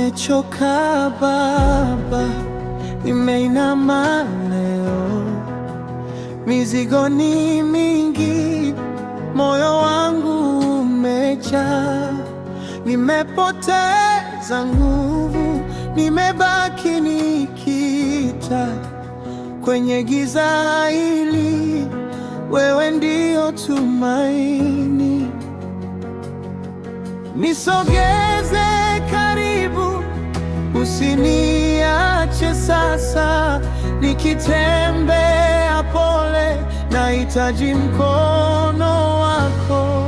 Nimechoka Baba, nimeinama leo, mizigo ni mingi, moyo wangu umejaa, nimepoteza nguvu, nimebaki nikita kwenye giza hili, wewe ndio tumaini. Nisogeze karibu, usiniache sasa, nikitembea pole, nahitaji mkono wako.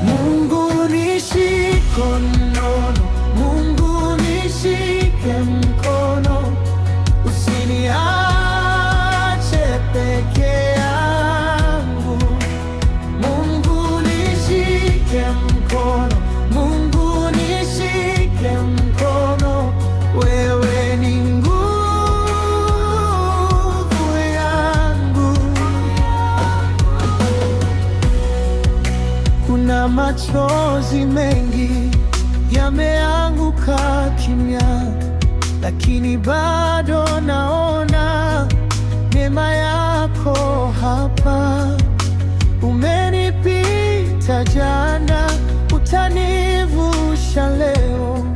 Mungu nishike mkono, Mungu nishike mkono, usiniache peke yangu. Mungu nishike mkono, Mungu nishike mkono, wewe ni nguvu yangu. Kuna machozi mengi yameanguka kimya, lakini bado naona neema yako hapa. Umenipita jana, utanivusha leo.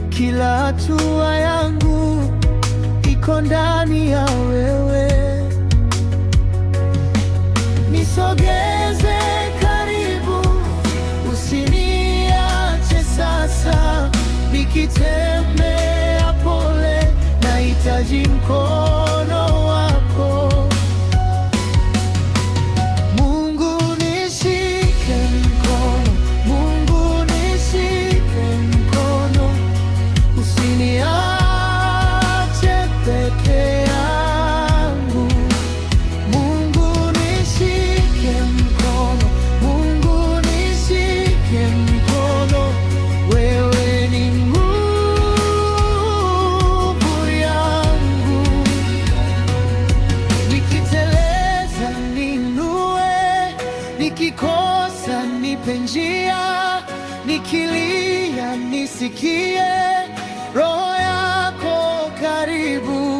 Kila hatua yangu iko ndani ya wewe. Nisogeze karibu, usiniache sasa, nikitembea pole, nahitaji mkono wako. Mungu nishike mkono, Mungu nishike mkono, usiniache peke yangu. Mungu nishike mkono, Mungu nishike mkono, wewe ni nguvu yangu. Nikiteleza niinue, nikikosa nipe njia, nikilia nisikie, Roho yako karibu.